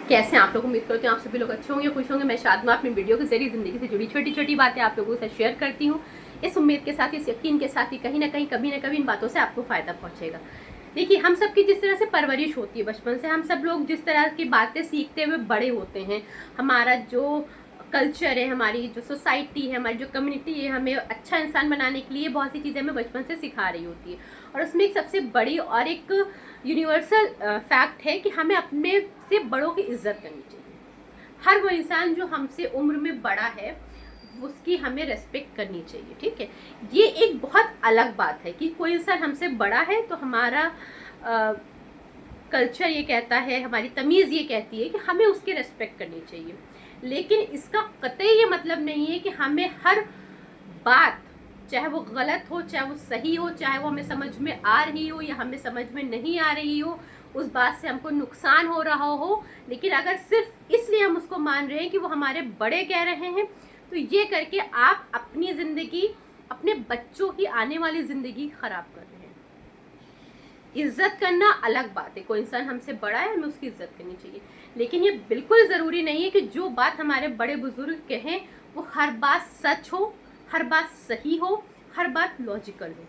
कैसे हैं आप लोग? उम्मीद करती हूँ आप सभी लोग अच्छे होंगे, खुश होंगे। मैं शादमा अपनी वीडियो के जरिए ज़िंदगी से जुड़ी छोटी छोटी बातें आप लोगों के साथ शेयर करती हूँ, इस उम्मीद के साथ, इस यकीन के साथ कि कहीं ना कहीं कभी ना कभी इन बातों से आपको फ़ायदा पहुँचेगा। देखिए, हम सब की जिस तरह से परवरिश होती है बचपन से, हम सब लोग जिस तरह की बातें सीखते हुए बड़े होते हैं, हमारा जो कल्चर है, हमारी जो सोसाइटी है, हमारी जो कम्युनिटी है, हमें अच्छा इंसान बनाने के लिए बहुत सी चीज़ें हमें बचपन से सिखा रही होती है। और उसमें एक सबसे बड़ी और एक यूनिवर्सल फैक्ट है कि हमें अपने से बड़ों की इज्जत करनी चाहिए। हर वो इंसान जो हमसे उम्र में बड़ा है उसकी हमें रेस्पेक्ट करनी चाहिए, ठीक है। ये एक बहुत अलग बात है कि कोई इंसान हमसे बड़ा है तो हमारा कल्चर ये कहता है, हमारी तमीज़ ये कहती है कि हमें उसकी रेस्पेक्ट करनी चाहिए। लेकिन इसका कतई ये मतलब नहीं है कि हमें हर बात, चाहे वो गलत हो, चाहे वो सही हो, चाहे वो हमें समझ में आ रही हो या हमें समझ में नहीं आ रही हो, उस बात से हमको नुकसान हो रहा हो, लेकिन अगर सिर्फ इसलिए हम उसको मान रहे हैं कि वो हमारे बड़े कह रहे हैं, तो ये करके आप अपनी ज़िंदगी, अपने बच्चों की आने वाली ज़िंदगी ख़राब कर रहे हैं। इज्जत करना अलग बात है, कोई इंसान हमसे बड़ा है, हमें उसकी इज्जत करनी चाहिए। लेकिन ये बिल्कुल ज़रूरी नहीं है कि जो बात हमारे बड़े बुजुर्ग कहें वो हर बात सच हो, हर बात सही हो, हर बात लॉजिकल हो।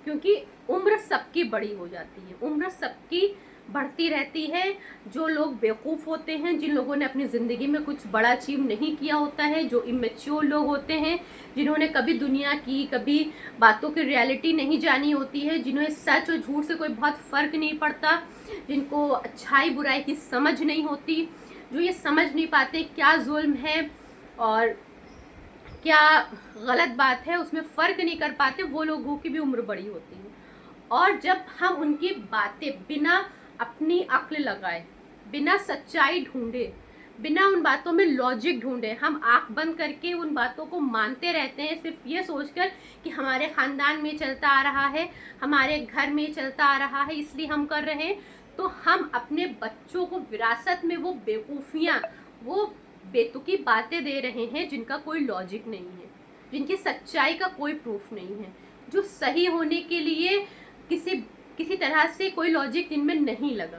क्योंकि उम्र सबकी बड़ी हो जाती है, उम्र सबकी बढ़ती रहती है। जो लोग बेवकूफ़ होते हैं, जिन लोगों ने अपनी ज़िंदगी में कुछ बड़ा अचीव नहीं किया होता है, जो इमेच्योर लोग होते हैं, जिन्होंने कभी दुनिया की, कभी बातों की रियलिटी नहीं जानी होती है, जिन्हें सच और झूठ से कोई बहुत फ़र्क नहीं पड़ता, जिनको अच्छाई बुराई की समझ नहीं होती, जो ये समझ नहीं पाते क्या जुल्म है और क्या गलत बात है, उसमें फ़र्क नहीं कर पाते, वो लोगों की भी उम्र बड़ी होती है। और जब हम उनकी बातें बिना अपनी अक्ल लगाए, बिना सच्चाई ढूंढे, बिना उन बातों में लॉजिक ढूंढे, हम आंख बंद करके उन बातों को मानते रहते हैं, सिर्फ ये सोचकर कि हमारे ख़ानदान में चलता आ रहा है, हमारे घर में चलता आ रहा है, इसलिए हम कर रहे हैं, तो हम अपने बच्चों को विरासत में वो बेवकूफ़ियाँ, वो बेतुकी बातें दे रहे हैं जिनका कोई लॉजिक नहीं है, जिनकी सच्चाई का कोई प्रूफ नहीं है, जो सही होने के लिए किसी किसी तरह से कोई लॉजिक इनमें नहीं लगा।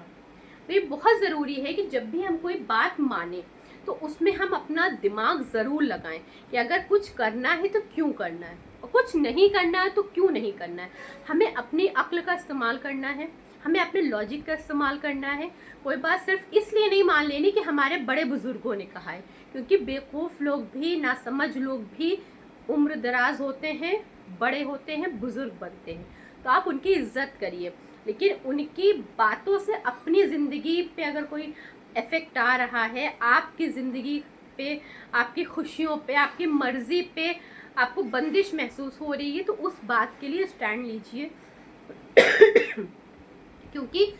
तो ये बहुत ज़रूरी है कि जब भी हम कोई बात माने तो उसमें हम अपना दिमाग ज़रूर लगाएं कि अगर कुछ करना है तो क्यों करना है, और कुछ नहीं करना है तो क्यों नहीं करना है। हमें अपनी अक्ल का इस्तेमाल करना है, हमें अपने लॉजिक का इस्तेमाल करना है। कोई बात सिर्फ इसलिए नहीं मान लेनी कि हमारे बड़े बुजुर्गों ने कहा है, क्योंकि बेवकूफ़ लोग भी, नासमझ लोग भी उम्र दराज होते हैं, बड़े होते हैं, बुजुर्ग बनते हैं। तो आप उनकी इज्जत करिए, लेकिन उनकी बातों से अपनी ज़िंदगी पे अगर कोई इफ़ेक्ट आ रहा है, आपकी ज़िंदगी पे, आपकी खुशियों पे, आपकी मर्ज़ी पे आपको बंदिश महसूस हो रही है, तो उस बात के लिए स्टैंड लीजिए। क्योंकि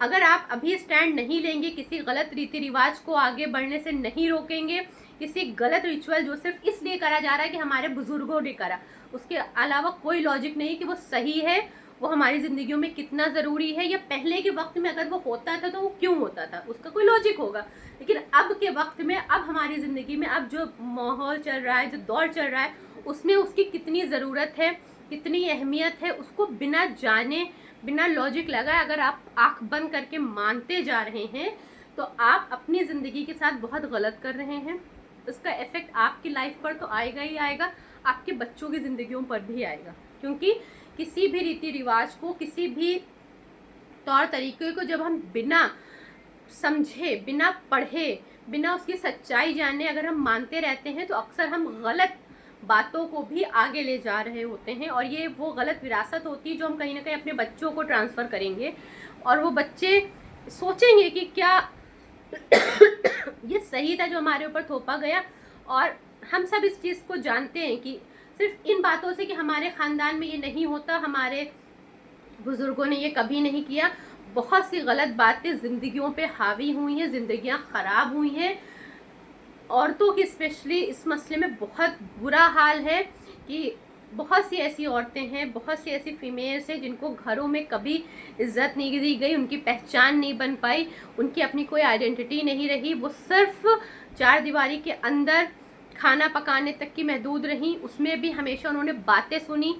अगर आप अभी स्टैंड नहीं लेंगे, किसी गलत रीति रिवाज को आगे बढ़ने से नहीं रोकेंगे, किसी गलत रिचुअल जो सिर्फ इसलिए करा जा रहा है कि हमारे बुजुर्गों ने करा, उसके अलावा कोई लॉजिक नहीं कि वो सही है, वो हमारी ज़िंदगियों में कितना ज़रूरी है, या पहले के वक्त में अगर वो होता था तो वो क्यों होता था, उसका कोई लॉजिक होगा। लेकिन अब के वक्त में, अब हमारी ज़िंदगी में, अब जो माहौल चल रहा है, जो दौर चल रहा है, उसमें उसकी कितनी ज़रूरत है, कितनी अहमियत है, उसको बिना जाने, बिना लॉजिक लगाए अगर आप आंख बंद करके मानते जा रहे हैं, तो आप अपनी ज़िंदगी के साथ बहुत गलत कर रहे हैं। इसका इफ़ेक्ट आपकी लाइफ पर तो आएगा ही आएगा, आपके बच्चों की ज़िंदगियों पर भी आएगा। क्योंकि किसी भी रीति रिवाज को, किसी भी तौर तरीके को जब हम बिना समझे, बिना पढ़े, बिना उसकी सच्चाई जाने अगर हम मानते रहते हैं, तो अक्सर हम गलत बातों को भी आगे ले जा रहे होते हैं। और ये वो गलत विरासत होती है जो हम कहीं ना कहीं अपने बच्चों को ट्रांसफ़र करेंगे, और वो बच्चे सोचेंगे कि क्या ये सही था जो हमारे ऊपर थोपा गया। और हम सब इस चीज़ को जानते हैं कि सिर्फ इन बातों से कि हमारे ख़ानदान में ये नहीं होता, हमारे बुज़ुर्गों ने ये कभी नहीं किया, बहुत सी गलत बातें ज़िंदगियों पे हावी हुई हैं, ज़िंदगियां ख़राब हुई हैं। औरतों की स्पेशली इस मसले में बहुत बुरा हाल है कि बहुत सी ऐसी औरतें हैं, बहुत सी ऐसी फीमेल्स हैं जिनको घरों में कभी इज्जत नहीं दी गई, उनकी पहचान नहीं बन पाई, उनकी अपनी कोई आइडेंटिटी नहीं रही, वो सिर्फ चार दीवारी के अंदर खाना पकाने तक की महदूद रहीं। उसमें भी हमेशा उन्होंने बातें सुनी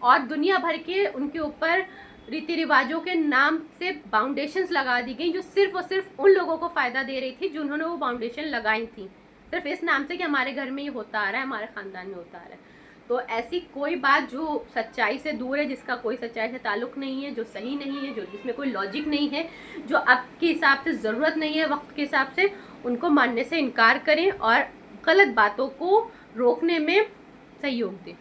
और दुनिया भर के उनके ऊपर रीति रिवाजों के नाम से बाउंडेशंस लगा दी गई जो सिर्फ और सिर्फ उन लोगों को फ़ायदा दे रही थी जिन्होंने वो बाउंडेशन लगाई थी, सिर्फ इस नाम से कि हमारे घर में ये होता आ रहा है, हमारे ख़ानदान में होता आ रहा है। तो ऐसी कोई बात जो सच्चाई से दूर है, जिसका कोई सच्चाई से ताल्लुक़ नहीं है, जो सही नहीं है, जो जिसमें कोई लॉजिक नहीं है, जो आपके हिसाब से ज़रूरत नहीं है वक्त के हिसाब से, उनको मानने से इनकार करें और गलत बातों को रोकने में सहयोग दें।